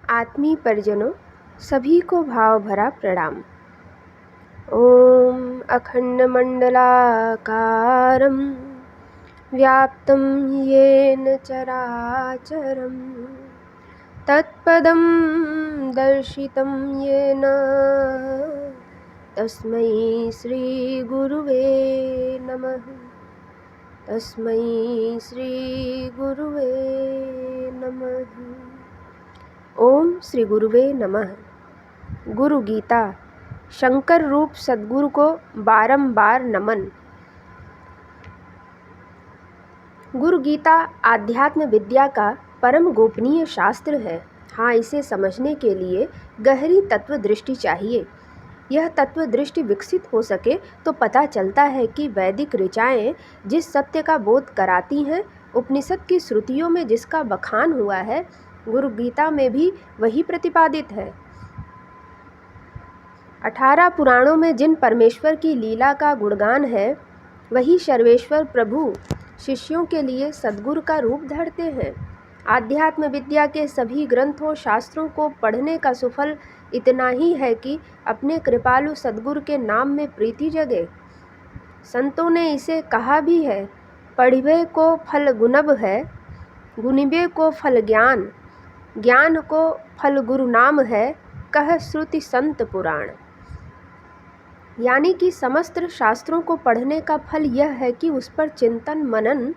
आत्मीय परिजनों, सभी को भाव भरा प्रणाम। ओम अखंडमंडलाकारं व्याप्तं येन चराचरं तत्पदं दर्शितं येन तस्मै श्री गुरुवे नमः। तस्मै श्री गुरुवे नमः। ओम श्री गुरुवे नमः। गुरु गीता, शंकर रूप सद्गुरु को बारंबार नमन। गुरु गीता आध्यात्म विद्या का परम गोपनीय शास्त्र है। हाँ, इसे समझने के लिए गहरी तत्व दृष्टि चाहिए। यह तत्व दृष्टि विकसित हो सके तो पता चलता है कि वैदिक ऋचाएँ जिस सत्य का बोध कराती हैं, उपनिषद की श्रुतियों में जिसका बखान हुआ है, गुरु गीता में भी वही प्रतिपादित है। 18 पुराणों में जिन परमेश्वर की लीला का गुणगान है, वही सर्वेश्वर प्रभु शिष्यों के लिए सद्गुरु का रूप धरते हैं। आध्यात्म विद्या के सभी ग्रंथों शास्त्रों को पढ़ने का सुफल इतना ही है कि अपने कृपालु सद्गुरु के नाम में प्रीति जगे। संतों ने इसे कहा भी है, पढ़िबे को फल गुनब है, गुनिबे को फल ज्ञान, ज्ञान को फल गुरु नाम है, कह श्रुति संत पुराण। यानी कि समस्त शास्त्रों को पढ़ने का फल यह है कि उस पर चिंतन मनन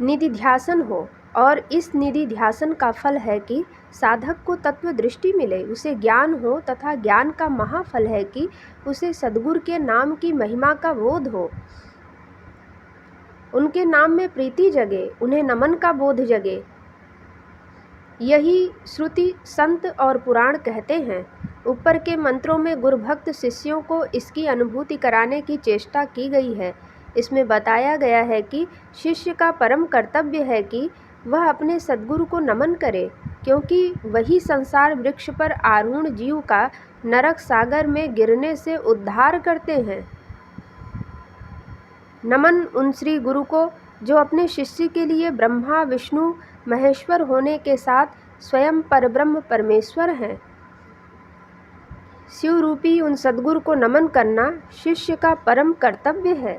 निधिध्यासन हो, और इस निधिध्यासन का फल है कि साधक को तत्व दृष्टि मिले, उसे ज्ञान हो, तथा ज्ञान का महाफल है कि उसे सद्गुरु के नाम की महिमा का बोध हो, उनके नाम में प्रीति जगे, उन्हें नमन का बोध जगे। यही श्रुति संत और पुराण कहते हैं। ऊपर के मंत्रों में गुरुभक्त शिष्यों को इसकी अनुभूति कराने की चेष्टा की गई है। इसमें बताया गया है कि शिष्य का परम कर्तव्य है कि वह अपने सद्गुरु को नमन करे, क्योंकि वही संसार वृक्ष पर आरूढ़ जीव का नरक सागर में गिरने से उद्धार करते हैं। नमन उन श्री गुरु को जो अपने शिष्य के लिए ब्रह्मा विष्णु महेश्वर होने के साथ स्वयं परब्रह्म परमेश्वर हैं। शिव रूपी उन सद्गुरु को नमन करना शिष्य का परम कर्तव्य है,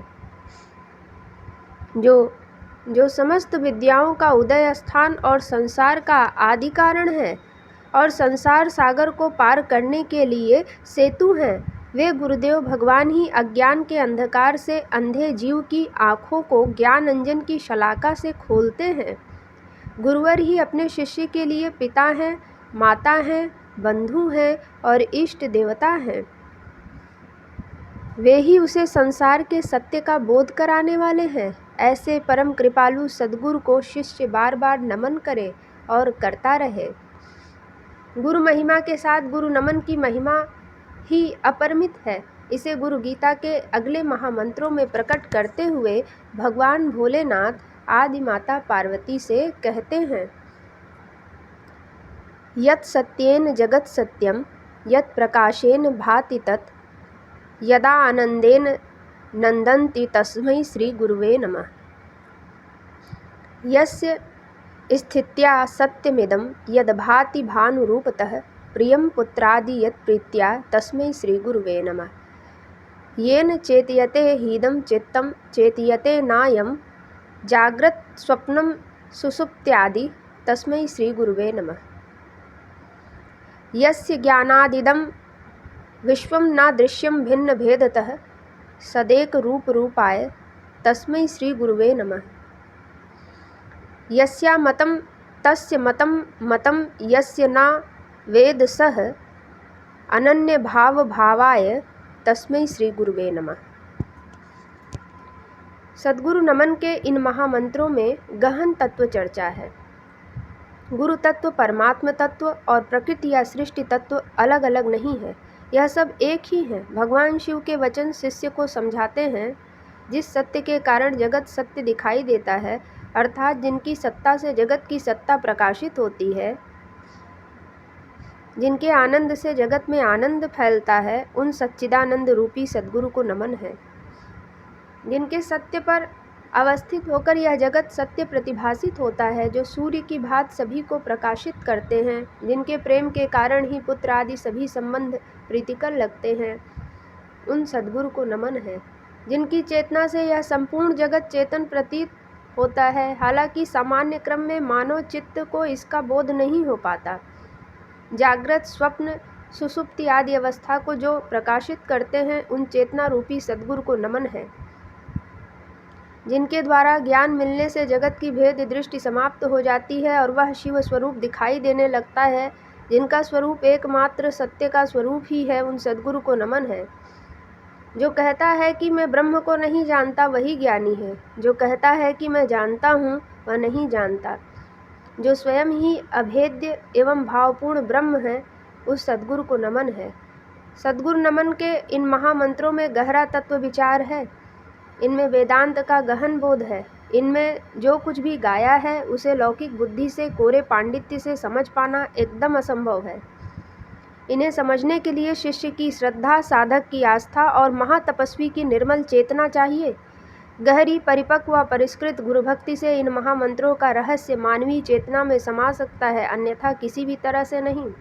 जो समस्त विद्याओं का उदय स्थान और संसार का आदि कारण है, और संसार सागर को पार करने के लिए सेतु हैं। वे गुरुदेव भगवान ही अज्ञान के अंधकार से अंधे जीव की आँखों को ज्ञान अंजन की शलाका से खोलते हैं। गुरुवर ही अपने शिष्य के लिए पिता हैं, माता हैं, बंधु हैं और इष्ट देवता हैं। वे ही उसे संसार के सत्य का बोध कराने वाले हैं। ऐसे परम कृपालु सद्गुरु को शिष्य बार बार नमन करे और करता रहे। गुरु महिमा के साथ गुरु नमन की महिमा ही अपरिमित है। इसे गुरु गीता के अगले महामंत्रों में प्रकट करते हुए भगवान भोलेनाथ आदि माता पार्वती से कहते हैं, यत् सत्येन जगत् सत्यम, यत् प्रकाशेन भाति तत्, यदा आनंदेन नंदन्ति तस्मै श्री गुरुवे नमः। यस्य स्थित्या सत्यमिदं यद्भाति भानुरूपतः, प्रियं पुत्रादि यत् प्रीत्या तस्मै श्री गुरुवे नमः। येन चेतयते हीदं चित्तं चेतयते नायं जाग्रत् स्वप्नं सुषुप्त्यादि, तस्मै श्री गुरुवे नमः। यस्य ज्ञानादिदं विश्वं न दृश्यं भिन्न भेदतः, सदेक रूप रूपाय, तस्मै श्री गुरुवे नमः। यस्या मतं तस्य मतं मतं यस्य न वेद सः, अनन्य भाव भावाय, तस्मै श्री गुरुवे नमः। सद्गुरु नमन के इन महामंत्रों में गहन तत्व चर्चा है। गुरु तत्व परमात्म तत्व और प्रकृति या सृष्टि तत्व अलग अलग नहीं है, यह सब एक ही है। भगवान शिव के वचन शिष्य को समझाते हैं, जिस सत्य के कारण जगत सत्य दिखाई देता है, अर्थात जिनकी सत्ता से जगत की सत्ता प्रकाशित होती है, जिनके आनंद से जगत में आनंद फैलता है, उन सच्चिदानंद रूपी सद्गुरु को नमन है। जिनके सत्य पर अवस्थित होकर यह जगत सत्य प्रतिभासित होता है, जो सूर्य की भांति सभी को प्रकाशित करते हैं, जिनके प्रेम के कारण ही पुत्र आदि सभी संबंध प्रीतिकर लगते हैं, उन सद्गुरु को नमन है, जिनकी चेतना से यह संपूर्ण जगत चेतन प्रतीत होता है। हालांकि सामान्य क्रम में मानव चित्त को इसका बोध नहीं हो पाता। जागृत, स्वप्न, सुषुप्ति आदि अवस्था को जो प्रकाशित करते हैं, उन चेतना रूपी सद्गुरु को नमन है, जिनके द्वारा ज्ञान मिलने से जगत की भेद दृष्टि समाप्त हो जाती है और वह शिव स्वरूप दिखाई देने लगता है, जिनका स्वरूप एकमात्र सत्य का स्वरूप ही है, उन सद्गुरु को नमन है। जो कहता है कि मैं ब्रह्म को नहीं जानता, वही ज्ञानी है। जो कहता है कि मैं जानता हूँ, वह नहीं जानता। जो स्वयं ही अभेद्य एवं भावपूर्ण ब्रह्म है, उस सद्गुरु को नमन है। सद्गुरु नमन के इन महामंत्रों में गहरा तत्व विचार है। इनमें वेदांत का गहन बोध है। इनमें जो कुछ भी गाया है, उसे लौकिक बुद्धि से, कोरे पांडित्य से समझ पाना एकदम असंभव है। इन्हें समझने के लिए शिष्य की श्रद्धा, साधक की आस्था और महातपस्वी की निर्मल चेतना चाहिए। गहरी, परिपक्व व परिष्कृत गुरुभक्ति से इन महामंत्रों का रहस्य मानवीय चेतना में समा सकता है, अन्यथा किसी भी तरह से नहीं।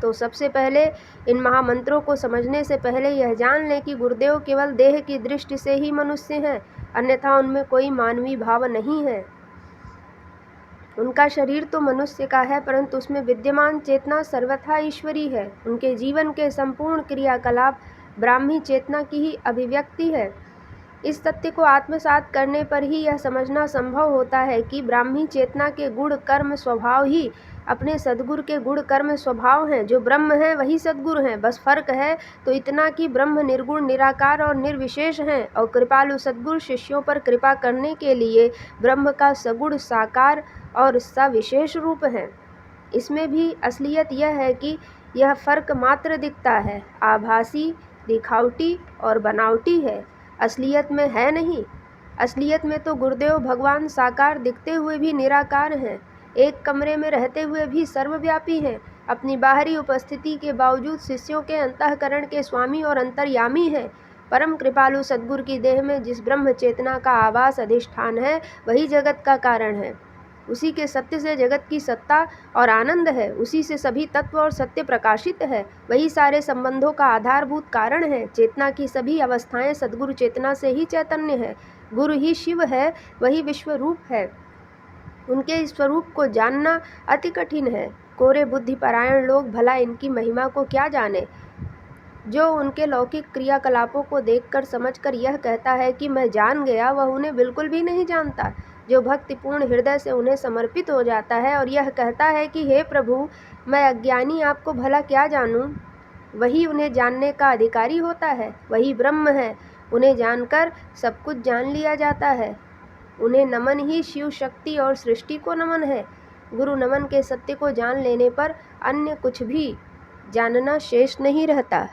तो सबसे पहले इन महामंत्रों को समझने से पहले यह जान लें कि गुरुदेव केवल देह की दृष्टि से ही मनुष्य हैं, अन्यथा उनमें कोई मानवीय भाव नहीं है। उनका शरीर तो मनुष्य का है, परंतु उसमें विद्यमान चेतना सर्वथा ईश्वरी है। उनके जीवन के संपूर्ण क्रियाकलाप ब्राह्मी चेतना की ही अभिव्यक्ति है। इस तथ्य को आत्मसात करने पर ही यह समझना संभव होता है कि ब्राह्मी चेतना के गुण कर्म स्वभाव ही अपने सद्गुरु के गुण कर्म स्वभाव हैं। जो ब्रह्म है वही सद्गुरु हैं। बस फर्क है तो इतना कि ब्रह्म निर्गुण, निराकार और निर्विशेष हैं और कृपालु सद्गुरु शिष्यों पर कृपा करने के लिए ब्रह्म का सगुण, साकार और सविशेष रूप है। इसमें भी असलियत यह है कि यह फर्क मात्र दिखता है, आभासी, दिखावटी और बनावटी है, असलियत में है नहीं। असलियत में तो गुरुदेव भगवान साकार दिखते हुए भी निराकार हैं, एक कमरे में रहते हुए भी सर्वव्यापी हैं, अपनी बाहरी उपस्थिति के बावजूद शिष्यों के अंतःकरण के स्वामी और अंतर्यामी हैं। परम कृपालु सद्गुरु की देह में जिस ब्रह्म चेतना का आवास अधिष्ठान है, वही जगत का कारण है। उसी के सत्य से जगत की सत्ता और आनंद है। उसी से सभी तत्व और सत्य प्रकाशित है। वही सारे संबंधों का आधारभूत कारण है। चेतना की सभी अवस्थाएं सद्गुरु चेतना से ही चैतन्य है। गुरु ही शिव है, वही विश्व रूप है। उनके इस स्वरूप को जानना अति कठिन है। कोरे बुद्धिपरायण लोग भला इनकी महिमा को क्या जाने। जो उनके लौकिक क्रियाकलापों को देखकर समझकर यह कहता है कि मैं जान गया, वह उन्हें बिल्कुल भी नहीं जानता। जो भक्तिपूर्ण हृदय से उन्हें समर्पित हो जाता है और यह कहता है कि हे प्रभु, मैं अज्ञानी आपको भला क्या जानूं, वही उन्हें जानने का अधिकारी होता है। वही ब्रह्म है। उन्हें जानकर सब कुछ जान लिया जाता है। उन्हें नमन ही शिव शक्ति और सृष्टि को नमन है। गुरु नमन के सत्य को जान लेने पर अन्य कुछ भी जानना शेष नहीं रहता।